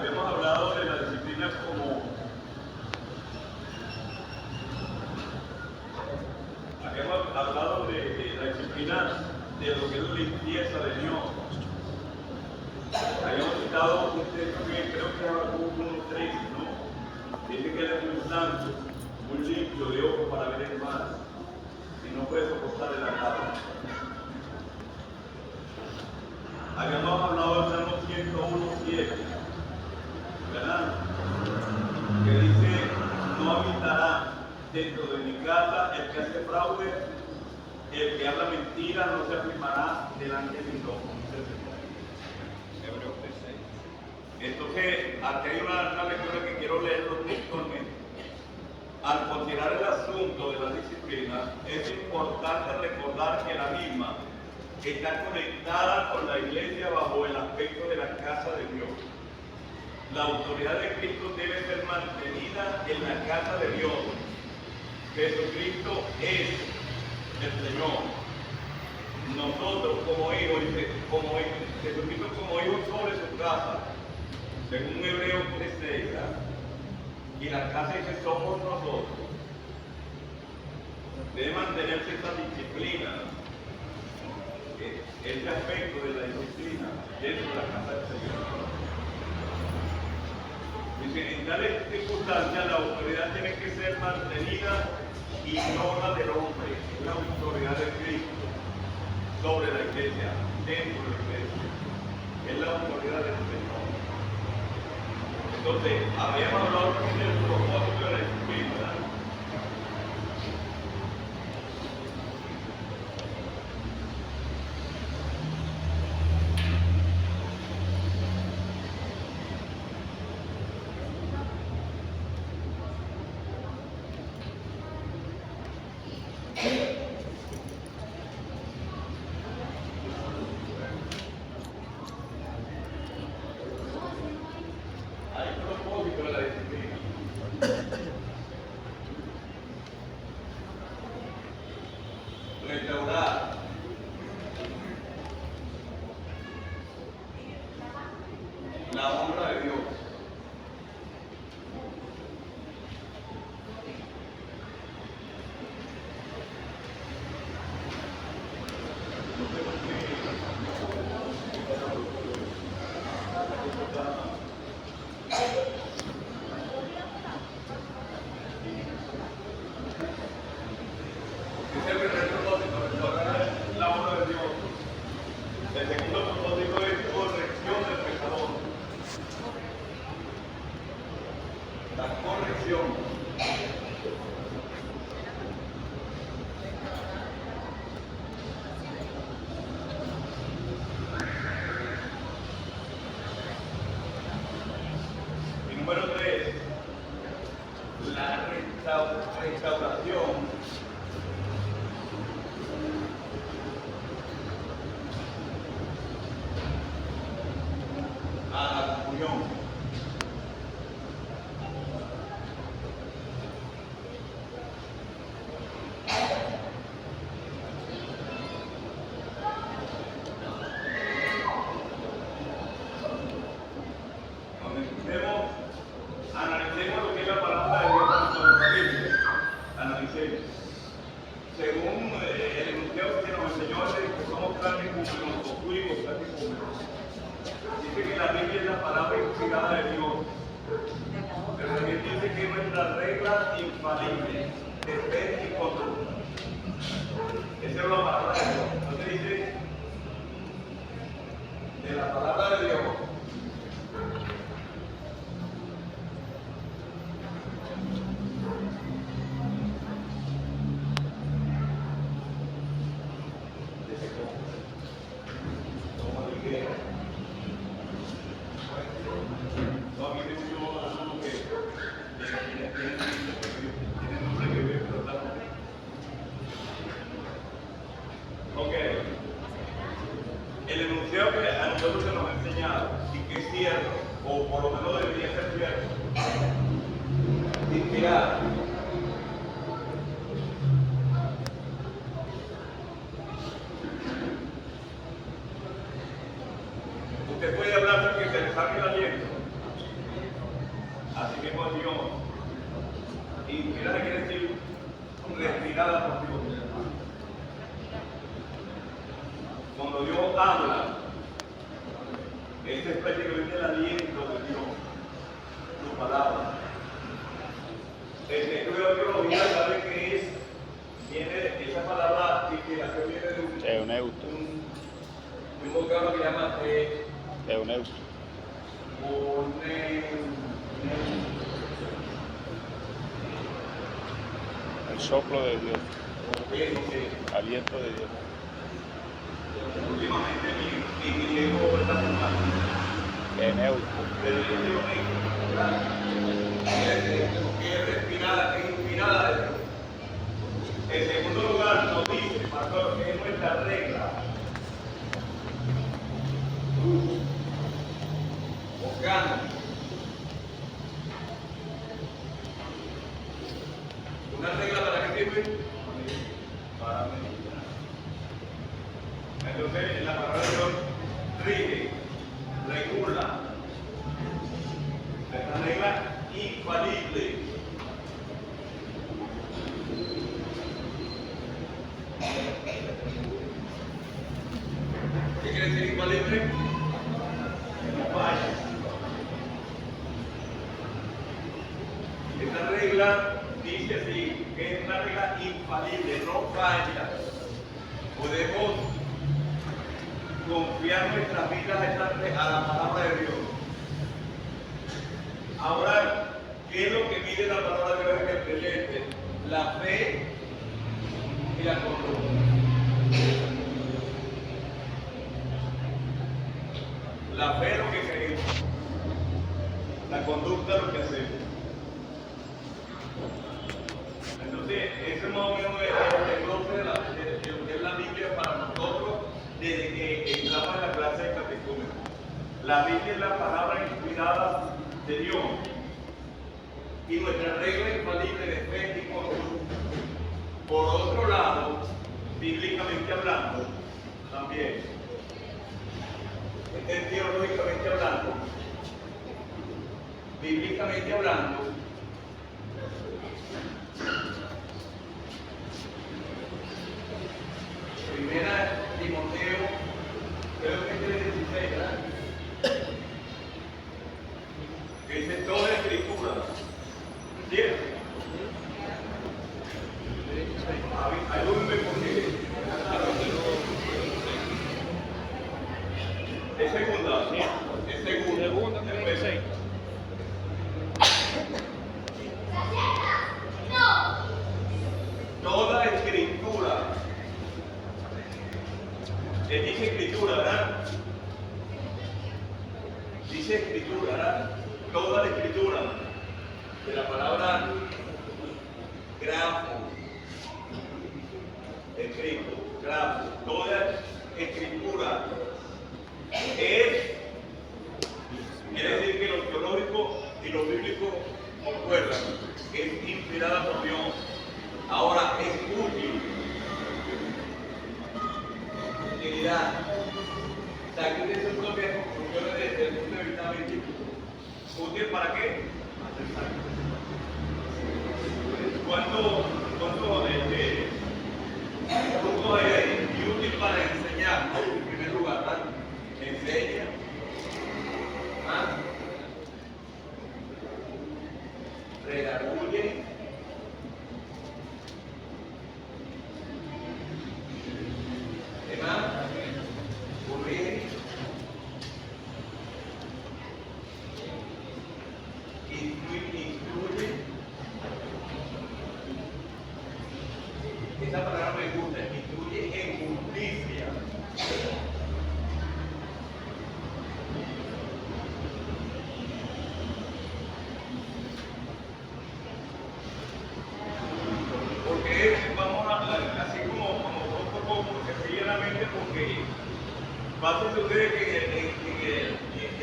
habíamos hablado de la disciplina como habíamos hablado de la disciplina de lo que es la limpieza de Dios. Habíamos citado un texto que creo que es Habacuc 1:3, ¿no? Dice que Él es muy santo, muy limpio de ojos para ver el mal, y no puede soportar el agravio. Habíamos hablado del Salmo 101:7, ¿verdad? Que dice, no habitará dentro de mi casa el que hace fraude, el que habla mentira no se afirmará delante de mis ojos. Hebreos 3:6. Entonces, aquí hay una lectura que quiero leerlo textualmente. Al considerar el asunto de la disciplina, es importante recordar que la misma está conectada con la iglesia bajo el aspecto de la casa de Dios. La autoridad de Cristo debe ser mantenida en la casa de Dios. Jesucristo es el Señor. Nosotros como hijos, Jesucristo como hijos sobre su casa, según Hebreos 3:6, y la casa dice somos nosotros. Debe mantenerse esta disciplina, este aspecto de la disciplina dentro de la casa del Señor. Dice, en tales circunstancias la autoridad tiene que ser mantenida y no la del hombre, es la autoridad de Cristo sobre la iglesia, dentro de la iglesia, es la autoridad del Señor. Entonces, habíamos hablado también del propósito de la disciplina. Restaurar la honra de Dios. El segundo propósito es corrección del pecador. La corrección. Y número 3, la restauración a la comunión. Analicemos lo que es la palabra de Dios en nuestra Biblia. Analicemos. Según el enunciado que nos enseñó, que somos carne y como nos construimos carne y como. Dice que la Biblia es la palabra inspirada de Dios. Pero también dice que es nuestra regla infalible de fe y conducta. Esa es la palabra de Dios. Entonces dice, de la palabra de Dios, el enunciado que a nosotros se nos ha enseñado y que es cierto, o por lo menos debería ser cierto, inspirar. Usted puede hablar sin que se le salga el aliento. Así mismo Dios. Inspirada quiere decir respirada por Dios. Cuando Dios habla, ese es prácticamente el aliento de Dios, su palabra. El que estudia teología sabe que viene esa palabra inspiración viene de un vocablo que se llama Euneusto. El soplo de Dios. Aliento de Dios. Últimamente mi griego está muy mal. Eneusto. Pero yo digo que es respirada, es inspirada de Dios. En segundo lugar, nos dice, pastor, que es nuestra regla. O canon. ¿Una regla para qué sirve? Para meditar. Entonces, la palabra de Dios rige, regula. Es una regla infalible. ¿Qué quiere decir infalible? No falla. Esta regla dice así, que es una regla infalible, no falla. Podemos confiar nuestras vidas a la palabra de Dios. Ahora, ¿qué es lo que mide la palabra de Dios en el creyente? La fe y la conducta. La fe es lo que creemos, la conducta es lo que hacemos. Entonces, ese más o menos es el desglose de lo que es la Biblia para nosotros desde que entramos en la clase de catecismo. La Biblia es la palabra inspirada de Dios y nuestra regla infalible de fe y conducta. Por otro lado, bíblicamente hablando, también, teológicamente hablando, bíblicamente hablando, primera Timoteo, creo que es el 16, ¿verdad? Que dice toda la escritura, ¿cierto? Ayúdenme porque es segunda, es segunda, después. Toda escritura, dice escritura, ¿verdad? Dice escritura, ¿verdad? Toda la escritura, de la palabra grafo, escrito, grafo, toda escritura quiere decir que lo teológico y lo bíblico concuerdan, es inspirada por Dios. Ahora es útil, utilidad, saquen sus propias conclusiones desde el punto de vista bíblico. ¿Útil para qué? ¿Cuánto hay ahí? Y útil para enseñar, en primer lugar, ¿verdad? Enseña. Redarguye. ¿Qué más? Corrige. Instruye. Esa palabra me gusta, instruye en justicia. Porque vamos así como poco a poco, sencillamente porque pasa a suceder que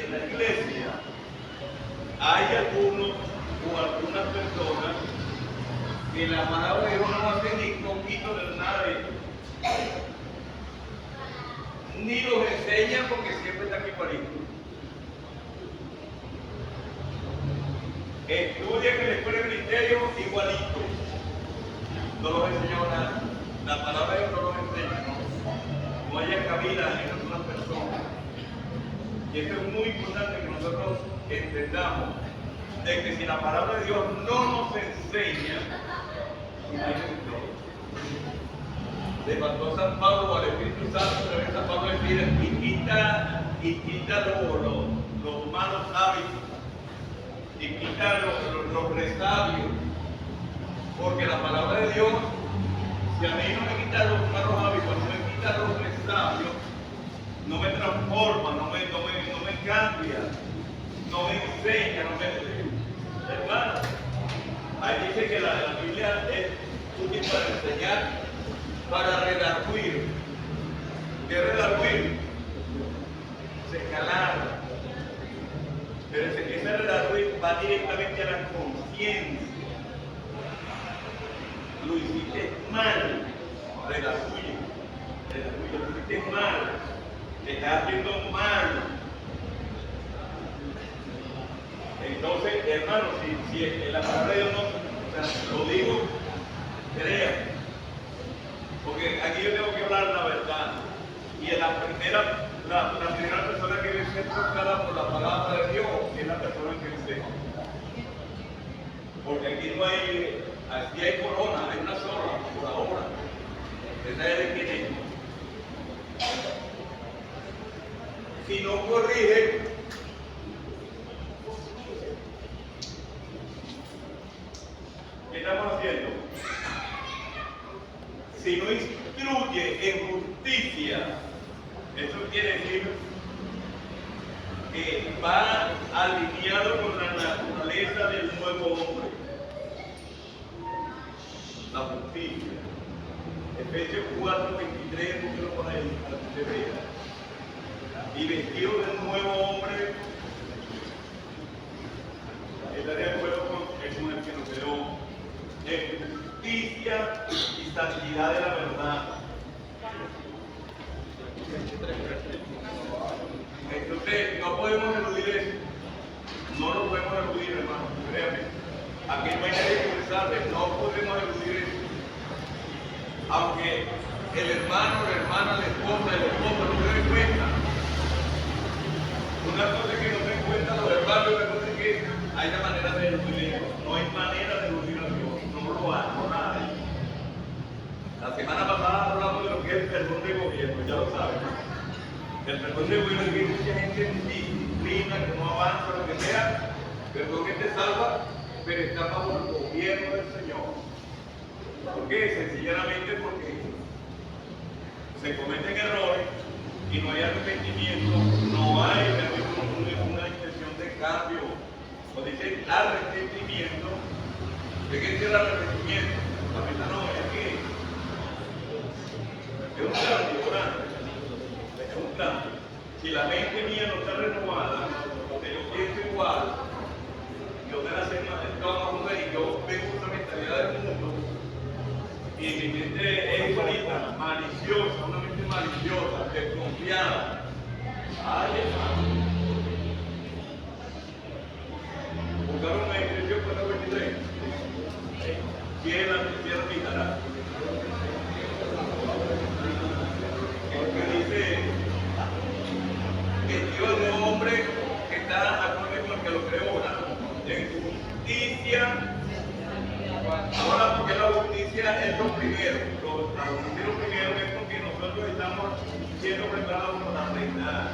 en la iglesia hay algunos o algunas personas que la palabra de Dios no hace ni poquito de nada de ellos. Ni los enseñan porque siempre está aquí parito. Estudia que la escuela de ministerio igualito. No los enseñó nada. La palabra de Dios no los enseña. No haya cabida en otras personas. Y esto es muy importante que nosotros entendamos de que si la palabra de Dios no nos enseña, le faltó a San Pablo al Espíritu Santo, pero San Pablo decía, y quita los malos hábitos, y quita los resabios, porque la palabra de Dios, si a mí no me quita los malos hábitos, no me quita los resabios, no me transforma, no me cambia, no me enseña, no me... Hermano, ahí dice que la Biblia es útil para enseñar, para redarguir. ¿Qué es redarguir? Señalar. Pero ese redarguir va directamente a la conciencia. Lo hiciste mal, redarguir. Lo hiciste mal, te estás haciendo mal. Entonces, hermano, si la palabra de Dios no, o sea, lo digo, crea. Porque aquí yo tengo que hablar la verdad. Y la primera persona que debe ser tocada por la palabra de Dios es la persona que enseña. Porque aquí hay corona, hay una sola, por ahora. Esa es de quién es. Si no corrige, ¿qué estamos haciendo? Si no instruye en justicia, eso quiere decir que va alineado con la naturaleza del nuevo hombre. La justicia. Efesios 4:23, búsquelo por ahí, para que usted vea. Y vestido del nuevo hombre, está de acuerdo con el que nos creó, en justicia y santidad de la verdad. Entonces, no podemos eludir eso. No lo podemos eludir, hermano. Créanme. Aquí no hay nadie que sabe. No podemos eludir eso. Aunque el hermano, la hermana, la esposa, el esposo no se den cuenta. Una cosa es que no se den cuenta los hermanos, otra cosa es que hay una manera de eludir. No hay manera de eludir a Dios. No lo hay, no hay. La semana pasada hablamos de lo que es el perdón de gobierno, ya lo saben. El perdón de gobierno es que hay mucha gente en disciplina, que no avanza, lo que sea. Perdón que te salva, pero está bajo el gobierno del Señor. ¿Por qué? Sencillamente porque se cometen errores y no hay arrepentimiento, no hay una intención de cambio. O dice arrepentimiento. ¿De qué es el arrepentimiento? La verdad no, es que es un cambio grande. Es un cambio. Si la mente mía no está renovada, porque yo pienso igual, yo me la sé más de toda una y yo tengo una mentalidad del mundo, y mi mente es igualita, maliciosa, una mente maliciosa, desconfiada. Ay, hermano. Buscaron una inscripción 423. ¿Quién la quitará? Que dice que Dios es un hombre que está acorde con el que lo creó, ¿verdad? En justicia. Ahora, porque la justicia es lo primero. La justicia es lo primero es porque nosotros estamos siendo preparados para reinar.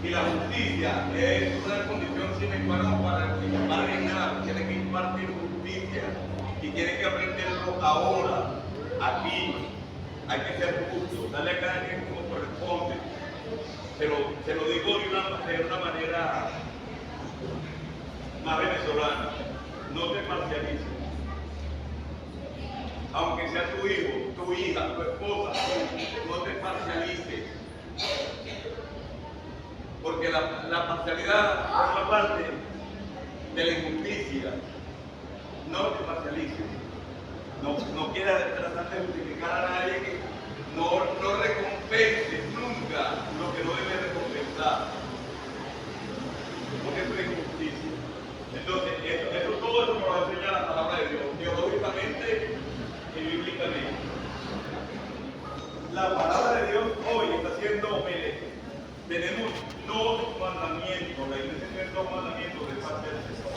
Y la justicia es una condición sine qua non para reinar. Tiene que impartir justicia. Y tiene que aprenderlo ahora, aquí. Hay que ser justo, darle a cada quien como corresponde. Se lo digo de una manera más venezolana. No te parcialices. Aunque sea tu hijo, tu hija, tu esposa, no te parcialices. Porque la parcialidad forma parte de la injusticia. No te parcialices. No quieras tratar de justificar a nadie que no recompense nunca lo que no debe recompensar. Porque eso es injusticia. Entonces, dos mandamientos de parte del Señor.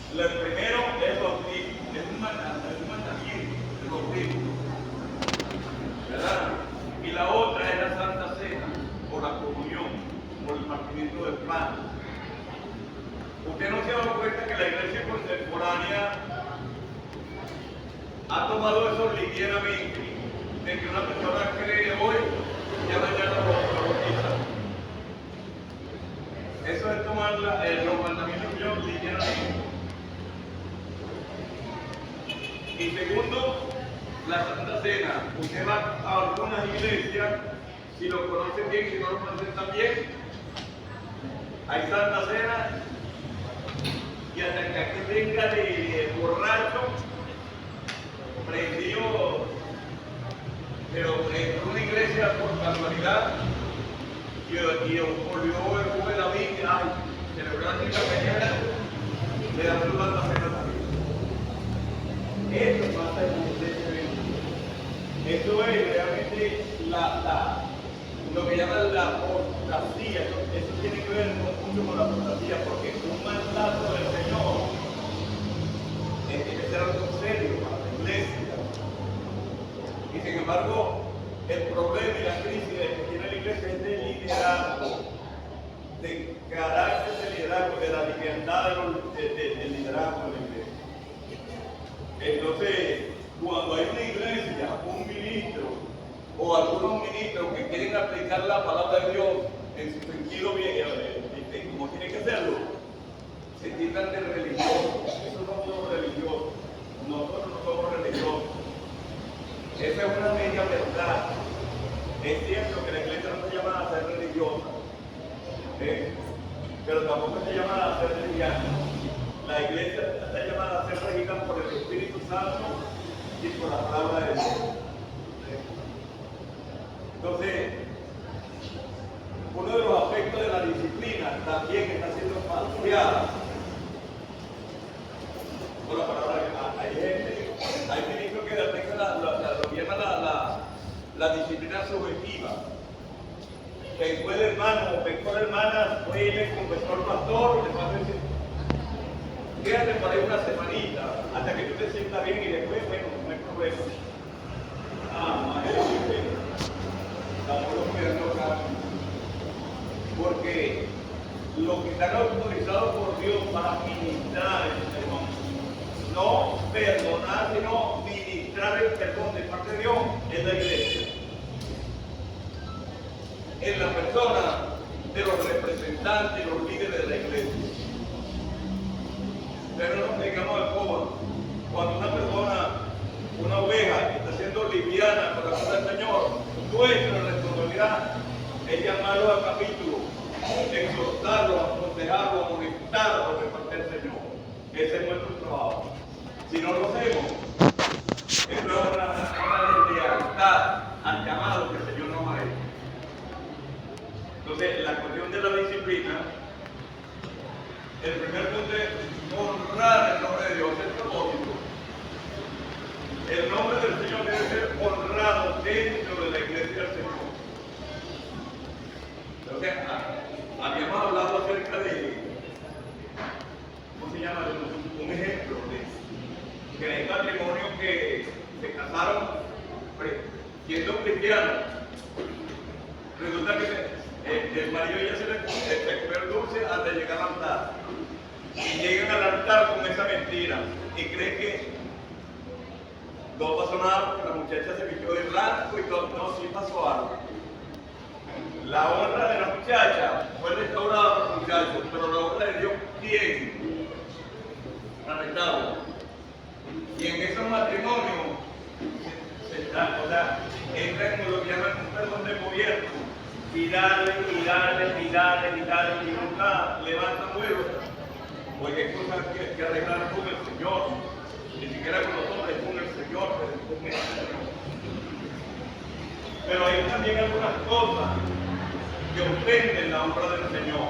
El primero es bautismo, es un mandamiento de bautismo, ¿verdad? Y la otra es la Santa Cena, o la comunión, o el partimiento del pan. Usted no se ha dado cuenta que la iglesia contemporánea ha tomado eso ligeramente, de que una persona cree hoy, ya mañana lo bautiza. Eso es tomar los mandamientos de Dios ligeramente. Y segundo, la Santa Cena. Usted va a algunas iglesias, si lo conocen bien, si no lo conocen tan bien, hay Santa Cena, y hasta que aquí venga de borracho, prendido, pero en una iglesia por casualidad, y olió el jugo de la Biblia, ay, celebrando en la mañana, le dan su Santa Cena también. Eso pasa en la iglesia. Eso es realmente lo que llaman la apostasía. Eso tiene que ver mucho con la apostasía, porque un mandato del Señor tiene que ser algo serio para la iglesia. Y sin embargo, el problema y la crisis que tiene la iglesia es de liderazgo, de carácter de liderazgo, de la libertad del liderazgo de la iglesia. Entonces, cuando hay una iglesia, un ministro o algunos ministros que quieren aplicar la palabra de Dios en su sentido bien, como tiene que hacerlo, se tildan de religiosos. Esos no son religiosos. Nosotros no somos religiosos. Esa es una media verdad. Es cierto que la iglesia no se llama a ser religiosa, pero tampoco se llama a ser liviana. La iglesia está llamada a ser regida por el Espíritu Santo y por la palabra de Dios. Entonces, uno de los aspectos de la disciplina también está siendo falseada por la palabra de Dios. Hay ministros que lo llaman la disciplina subjetiva. Pecó el hermano o pecó la hermana, fue y le confesó al pastor, le pasó a decir, quédate por ahí una semanita hasta que tú te sientas bien y después, bueno, no hay problema. Tampoco quedando acá. Porque lo que están autorizados por Dios para ministrar el perdón, no perdonar, sino ministrar el perdón de parte de Dios en la iglesia. En la persona de los representantes y los líderes de la iglesia. Pero no nos digamos al pobre. Cuando una persona, una oveja, está siendo liviana con la palabra del Señor, nuestra responsabilidad es llamarlo al capítulo, exhortarlo, aconsejarlo, amonestarlo de parte del Señor. Ese es nuestro trabajo. Si no lo hacemos, eso es una deslealtad al llamado que el Señor nos ha hecho. Entonces, la cuestión de la disciplina, el primer punto es honrar el nombre de Dios, el propósito. El nombre del Señor debe ser honrado dentro de la iglesia del Señor. Entonces, habíamos hablado acerca de, ¿cómo se llama? Un ejemplo de que hay matrimonios que se casaron siendo cristianos. Resulta que el marido ya se comió el dulce antes de llegar al altar. Y llegan al altar con esa mentira y creen que no pasó nada porque la muchacha se vistió de blanco y todo. No, sí pasó algo. La honra de la muchacha fue restaurada por el muchacho, pero la honra de Dios, ¿quién? La restaura. Y en esos matrimonios entran en lo que llaman un perdón de gobierno. Y darle, y nunca levantan vuelo. Porque hay cosas que arreglar con el Señor. Ni siquiera con los hombres, con el Señor, con el Señor. Pero hay también algunas cosas que ofenden la honra del Señor.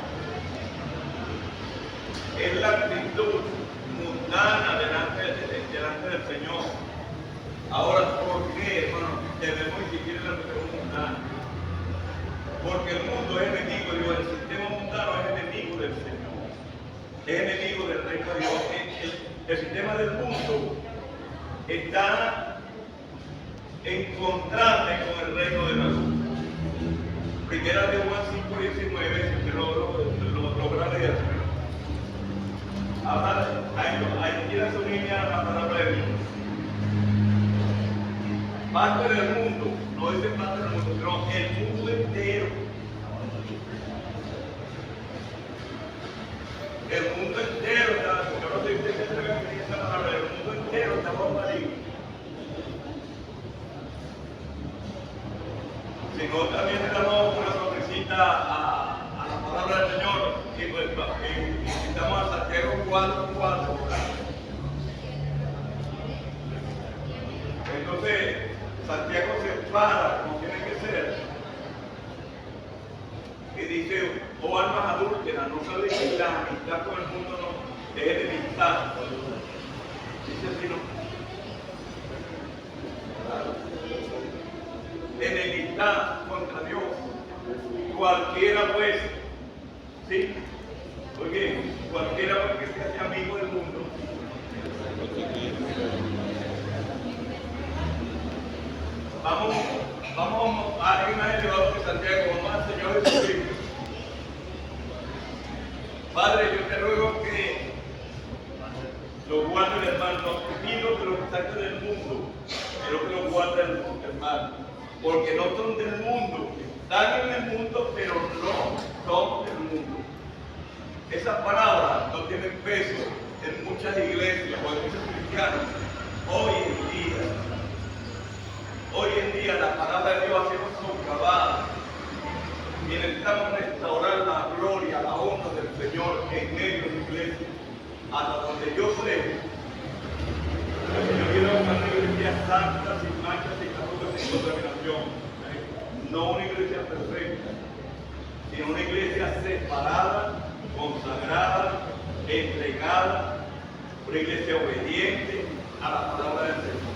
Es la actitud mundana delante del Señor. Ahora, ¿por qué, hermano? Debemos insistir en la actitud mundana. Porque el mundo es enemigo, el sistema mundano es enemigo del Señor. es enemigo del reino de Dios. El sistema del mundo está en contraste con el reino de Dios. Primera de Juan 5:19, que lo verá leer. Ahora, ahí quiere su niña la palabra de Dios. Parte del mundo, no dice parte del mundo, sino el mundo entero. El mundo entero está, yo no sé si usted se atreve a decir esa palabra, el mundo entero está bajo maligno. Si no, también le damos una sorpresita a la palabra del Señor y invitamos a Santiago 4:4. Entonces, Santiago se para, como tiene que ser, y dice: oh almas adúlteras, no sabéis que la amistad con el mundo no es enemistad. Dice así, ¿no? Enemistad contra Dios. Cualquiera pues, ¿sí? Oye, cualquiera pues que se hace amigo del mundo. Vamos a alguien más elevado que Santiago, vamos al Señor Jesucristo. Padre, yo te ruego que lo guarde el hermano, no pido que lo saque del mundo, pero que lo guarde el mundo, hermano, porque no son del mundo, están en el mundo, pero no son del mundo. Esas palabras no tienen peso en muchas iglesias o en muchos cristianos hoy en día la palabra de Dios ha sido socavada y necesitamos restaurar la gloria, la honra del Señor en medio de la iglesia, hasta donde yo sé. El Señor quiere una iglesia santa, sin mancha, sin arrugas, sin contaminación. No una iglesia perfecta, sino una iglesia separada, consagrada, entregada, una iglesia obediente a la palabra del Señor.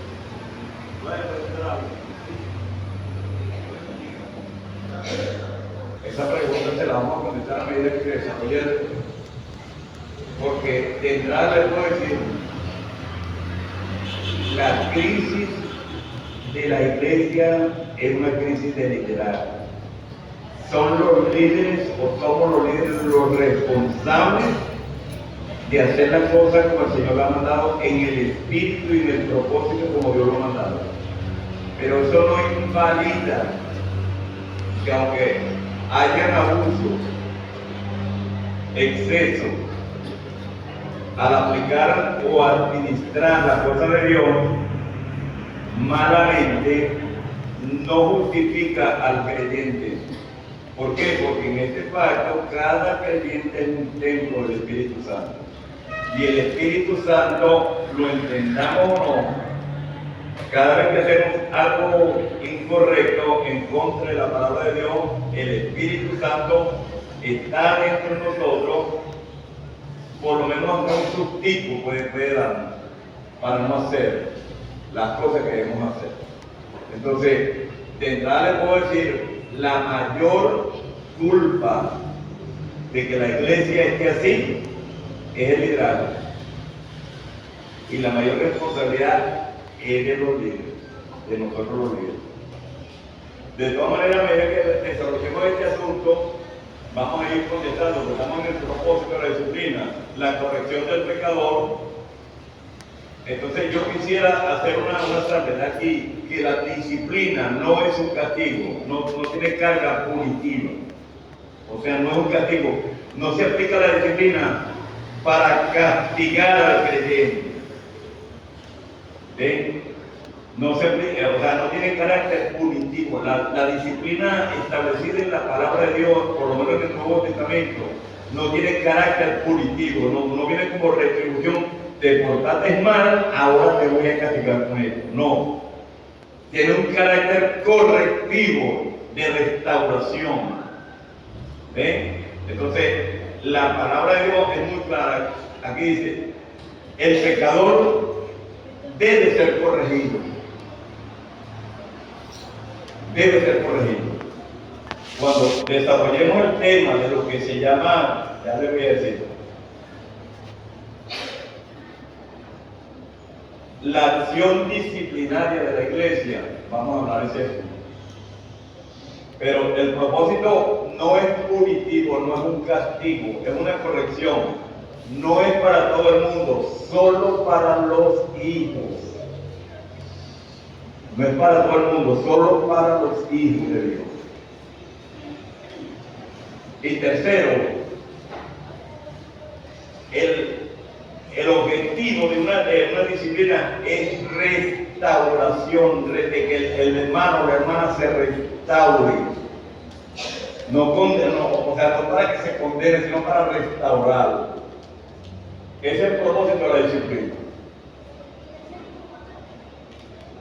Esa pregunta se la vamos a contestar a medida que desarrolle, porque de entrada les puedo decir, la crisis de la iglesia es una crisis de liderazgo. Son los líderes o somos los líderes los responsables de hacer las cosas como el Señor lo ha mandado en el espíritu y en el propósito como Dios lo ha mandado. Pero eso no invalida que aunque hayan abuso, exceso, al aplicar o administrar la cosa de Dios malamente, no justifica al creyente. ¿Por qué? Porque en este pacto cada creyente es un templo del Espíritu Santo. Y el Espíritu Santo, lo entendamos o no, cada vez que hacemos algo incorrecto en contra de la palabra de Dios, el Espíritu Santo está dentro de nosotros, por lo menos un subtipo puede darnos para no hacer las cosas que debemos hacer. Entonces, de entrada les puedo decir, la mayor culpa de que la iglesia esté así es el liderazgo. Y la mayor responsabilidad es de los líderes, de nosotros los líderes. De todas maneras, a medida que desarrollemos este asunto, vamos a ir contestando, porque estamos en el propósito de la disciplina, la corrección del pecador. Entonces yo quisiera hacer una salvedad aquí, que la disciplina no es un castigo, no tiene carga punitiva. O sea, no es un castigo. No se aplica la disciplina para castigar al creyente. ¿Ven? No se aplica, o sea, no tiene carácter punitivo. La disciplina establecida en la palabra de Dios, por lo menos en el Nuevo Testamento, no tiene carácter punitivo, no viene como retribución. Te portaste mal, ahora te voy a castigar con esto. No. Tiene un carácter correctivo de restauración. ¿Ven? Entonces, la palabra de Dios es muy clara. Aquí dice, el pecador debe ser corregido. Debe ser corregido. Cuando desarrollemos el tema de lo que se llama, ya le voy a decir, la acción disciplinaria de la iglesia, vamos a hablar de eso. Pero el propósito no es punitivo, no es un castigo, es una corrección. No es para todo el mundo, solo para los hijos. No es para todo el mundo, solo para los hijos de Dios. Y tercero, el objetivo de una disciplina es restauración, de que el hermano o la hermana se restaure. No, o sea, no para que se condene, sino para restaurar. Ese es el propósito de la disciplina.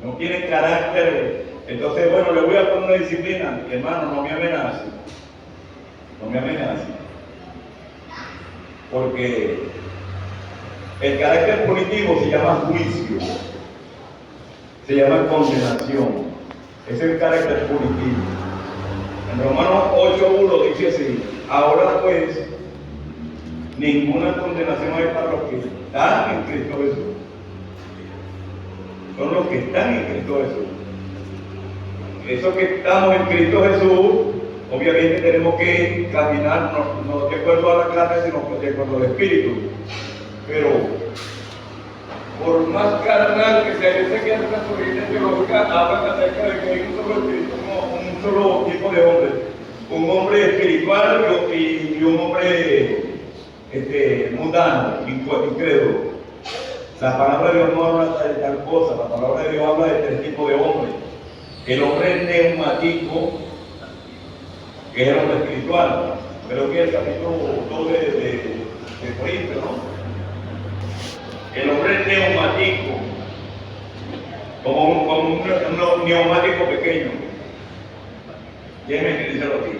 No tiene carácter. Entonces, bueno, le voy a poner una disciplina. Hermano, no me amenace. No me amenace. Porque el carácter punitivo se llama juicio. Se llama condenación. Ese es el carácter punitivo. En Romanos 8:1 dice así: ahora pues, ninguna condenación hay para los que están en Cristo Jesús. Son los que están en Cristo Jesús. Esos que estamos en Cristo Jesús, obviamente tenemos que caminar no de acuerdo a la carne, sino de acuerdo al Espíritu. Pero, por más carnal que sea, yo sé que algunas corrientes teológicas hablan acerca de que hay un solo espíritu, un solo tipo de hombre. Un hombre espiritual y un hombre mundano, incrédulo. La palabra de Dios no habla de tal cosa, la palabra de Dios habla de tres tipos de hombres. El hombre neumático, que es el hombre espiritual, creo que es el capítulo 2 de Corintios, ¿no? El hombre neumático, como un neumático pequeño. Déjenme utilizarlo aquí.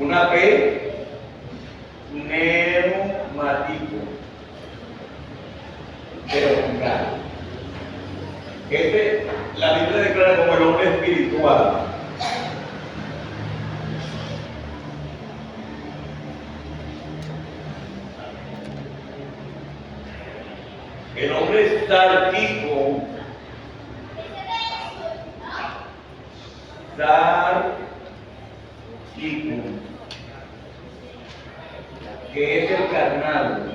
Una P, neumático, pero con K. La Biblia declara como el hombre espiritual. El hombre sárquico, que es el carnal.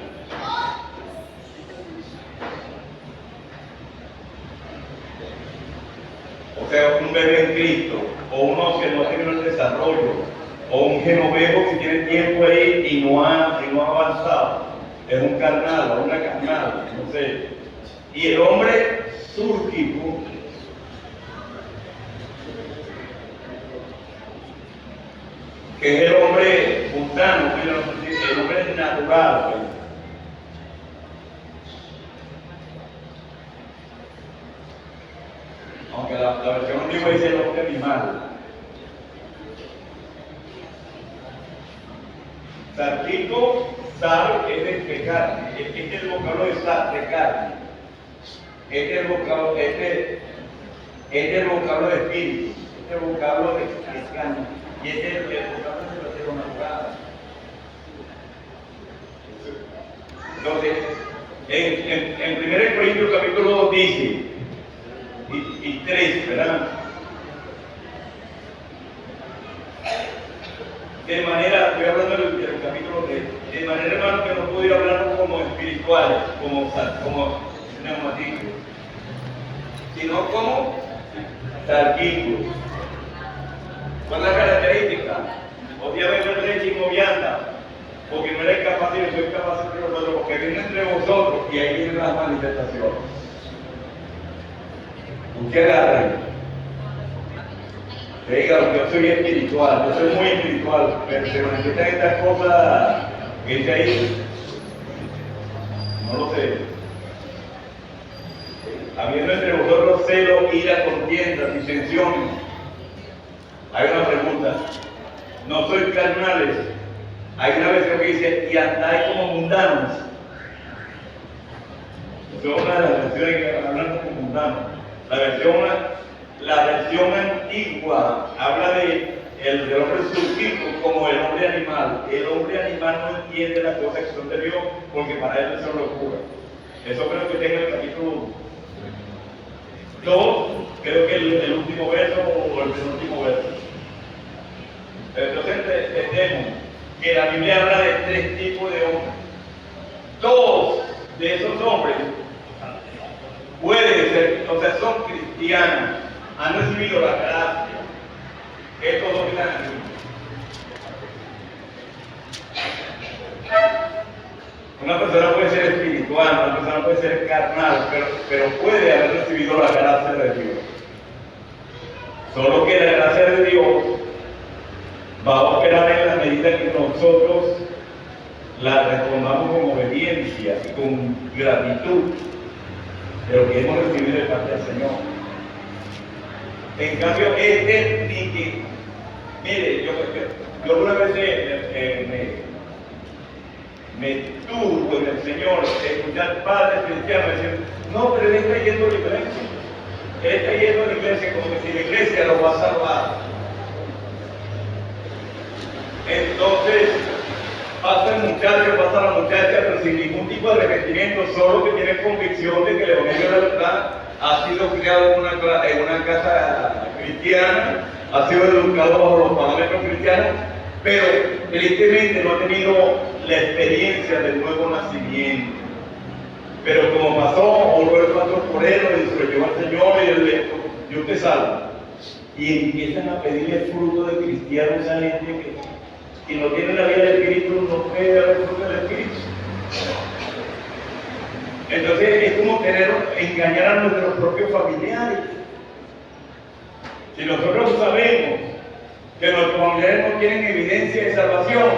O sea, un bebé en Cristo, o uno que no ha tenido el desarrollo, o un genovejo que tiene tiempo ahí y no ha avanzado. Es un carnal o una carnal, no sé. Y el hombre súrgico, que es el hombre mundano, el hombre natural. Aunque la versión antigua dice el hombre animal. Sartico, sar es de carne. Este es el vocablo de sar, de carne. Este es el vocablo de espíritu. Este es el vocablo de carne. Y este es el vocablo de lo natural. Entonces, en 1 Corintios capítulo 2 dice, y 3, ¿verdad? De manera, estoy hablando del capítulo 3, de manera, hermano, que no pudiera hablar como espirituales, como neumáticos, sino como sarquicos. ¿Cuál es la característica? Obviamente no es chimovianda, porque no eres capaz y no soy capaz entre nosotros, porque viene entre vosotros y ahí vienen las manifestaciones. Usted agarra. Le diga, yo soy espiritual, yo soy muy espiritual, pero se manifiestan estas cosas que dice ahí. No lo sé. Habiendo entre vosotros celo, ira, contiendas, disensiones. Hay una pregunta. No sois carnales. Hay una versión que dice, y andáis como mundanos. Esa es una de las versiones que hablan como mundanos. La versión antigua habla del hombre surgido como el hombre animal. animal. El hombre animal no entiende las cosas que son de Dios porque para él eso es locura. Eso creo que tenga el capítulo 2, creo que el último verso o el penúltimo verso. Entonces entendemos que la Biblia habla de 3 tipos de hombres. 2 de esos hombres pueden ser, o sea, son cristianos, han recibido la gracia. Estos 2 están aquí. Una persona puede ser espiritual, una persona puede ser carnal, pero puede haber recibido la gracia de Dios. Solo que la gracia de Dios va a operar en la medida que nosotros la respondamos con obediencia y con gratitud de lo que hemos recibido de parte del Señor. En cambio, ni que, mire, yo algunas veces me turbo en el Señor escuchar padres cristianos decir, no, pero él está yendo a la iglesia. Él está yendo a la iglesia como que si la iglesia lo va a salvar. Entonces, pasa el muchacho, pasa la muchacha, pero sin ningún tipo de arrepentimiento, solo que tiene convicción de que el evangelio de la verdad ha sido criado en una casa cristiana, ha sido educado bajo los parámetros cristianos, pero tristemente no ha tenido la experiencia del nuevo nacimiento. Pero como pasó, volvió el pastor por él, se lo llevó al Señor y él le dijo, Dios te salva. Y empiezan a pedirle fruto de cristiano a esa gente que no tiene la vida del Espíritu, no puede haber fruto del Espíritu. Entonces es como engañar a nuestros propios familiares. Si nosotros sabemos que nuestros familiares no tienen evidencia de salvación,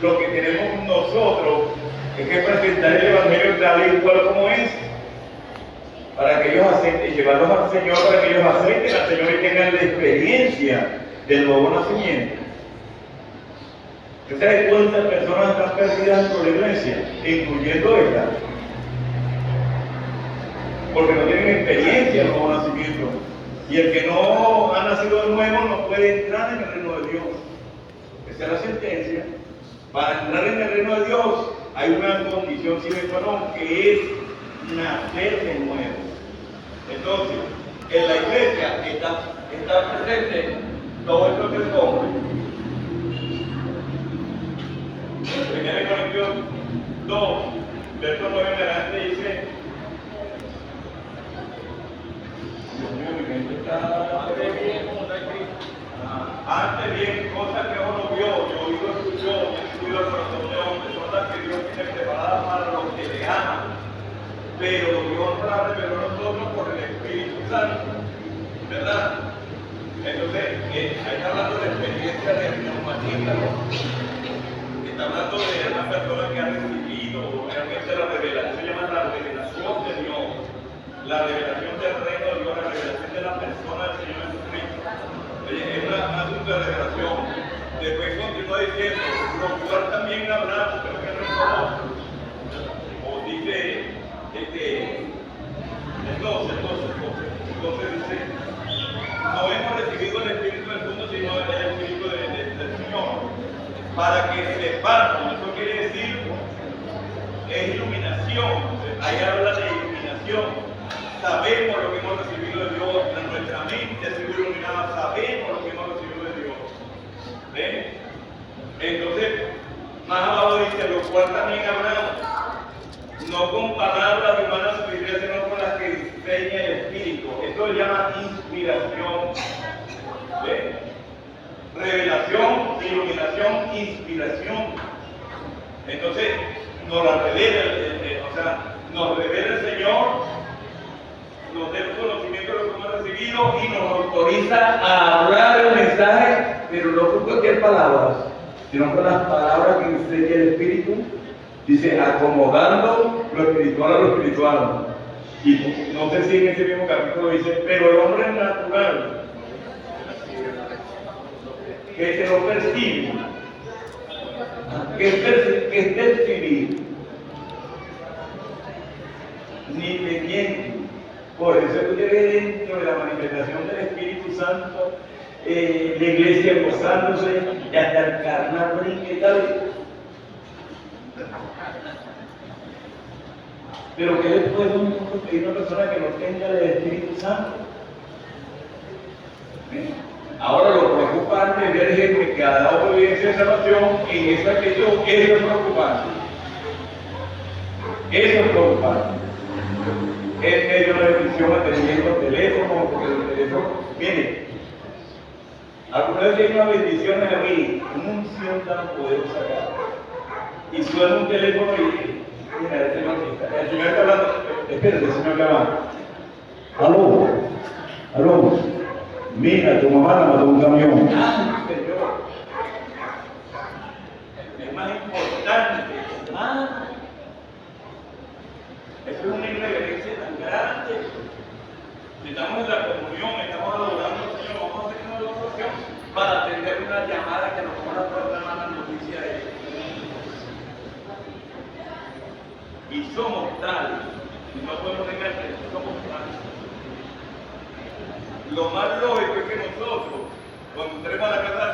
lo que tenemos nosotros es que presentar el Evangelio tal y cual como es, para que ellos acepten, llevarlos al Señor, para que ellos acepten al Señor y tengan la experiencia del nuevo nacimiento. ¿Usted sabe cuántas personas están perdidas por la iglesia, incluyendo esta? Porque no tienen experiencia del nuevo nacimiento. Y el que no ha nacido de nuevo no puede entrar en el reino de Dios. Esa es la sentencia. Para entrar en el reino de Dios hay una condición sine qua non, que es nacer de nuevo. Entonces, en la iglesia está presente todo estos 3 hombres. 1 Corintios 2, verso 9 en adelante dice, Dios mío, mi mente está antes bien, cosas que uno vio, yo oído, escuchó, y estudió el corazón de hombre, son las que Dios tiene preparadas para los que le aman. Pero Dios la reveló a nosotros por el Espíritu Santo, ¿verdad? Entonces, ahí está hablando de experiencia de neumatista, ¿no? Está hablando de una persona que ha recibido realmente la revelación, se llama la revelación de Dios, la revelación del reino de Dios, la revelación de la persona del Señor Jesucristo. Es un asunto de revelación. Después continúa diciendo, lo cual también habrá, pero que no es famoso. O dice, entonces dice, no hemos recibido el Espíritu del mundo, sino el Espíritu del Señor. Para que sepamos, eso quiere decir, es iluminación. Ahí habla de iluminación. Sabemos lo que hemos recibido de Dios, nuestra mente ha sido iluminada, sabemos lo que hemos recibido de Dios. ¿Ven? Entonces, más abajo dice, lo cual también habrá, no con palabras humanas sabiduría, sino con las que enseña el Espíritu. Esto se llama inspiración. ¿Ven? Revelación, iluminación, inspiración. Entonces, nos la revela, nos revela el Señor, nos da el conocimiento de lo que hemos recibido y nos autoriza a hablar el mensaje, pero no con cualquier palabra, sino con las palabras que enseña el Espíritu. Dice, acomodando lo espiritual a lo espiritual. Y no sé si en ese mismo capítulo dice, pero el hombre natural, que se lo percibe, que es percibir, ni pendiente. Por eso tú tienes dentro de la manifestación del Espíritu Santo la iglesia gozándose, y hasta el carnal brinque y tal. Pero ¿qué le puede uno pedir a una persona que no tenga el Espíritu Santo? Ahora lo preocupante es ver gente que ha dado obediencia a salvación en esa actitud. Eso es preocupante. Eso es preocupante. Es medio de bendición atendiendo teléfono, porque el teléfono, mire, alguna vez hay una bendición a mí, una unción tan poderosa acá, y suena un teléfono y mira, el señor está hablando, espérate, el señor está hablando. Aló, aló, mira, tu mamá la mató un camión. Ah, señor, es más importante, hermano. Eso es una irreverencia tan grande. Si estamos en la comunión, estamos adorando al Señor, vamos a hacer una adoración para atender una llamada que nos van a dar la noticia de Él. Y somos tales, y no podemos negar que somos tales. Lo más lógico es que nosotros, cuando entremos a la casa